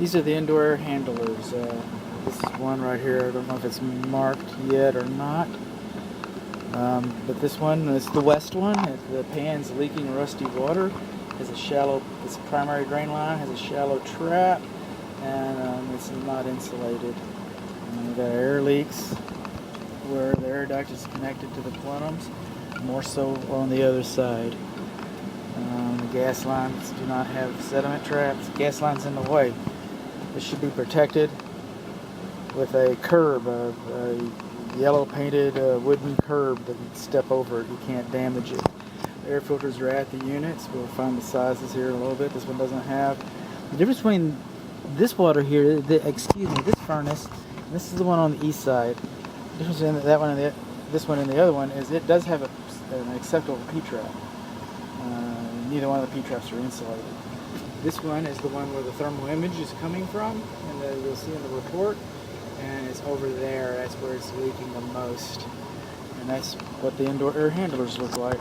These are the indoor air handlers. This is one right here. I don't know if it's marked yet or not. But this one is the west one. The pan's leaking rusty water. It's a primary drain line, has a shallow trap, and it's not insulated. And we've got air leaks where the air duct is connected to the plenums, more so on the other side. The gas lines do not have sediment traps. Gas line's in the way. This should be protected with a curb, a yellow painted wooden curb that you can step over it. You can't damage it. The air filters are at the units. We'll find the sizes here in a little bit. This one doesn't have. The difference between this water here, this furnace, and this is the one on the east side. The difference between that one and this one and the other one is it does have an acceptable P-trap. Neither one of the P-traps are insulated. This one is the one where the thermal image is coming from, and you'll see in the report, and it's over there. That's where it's leaking the most, and that's what the indoor air handlers look like.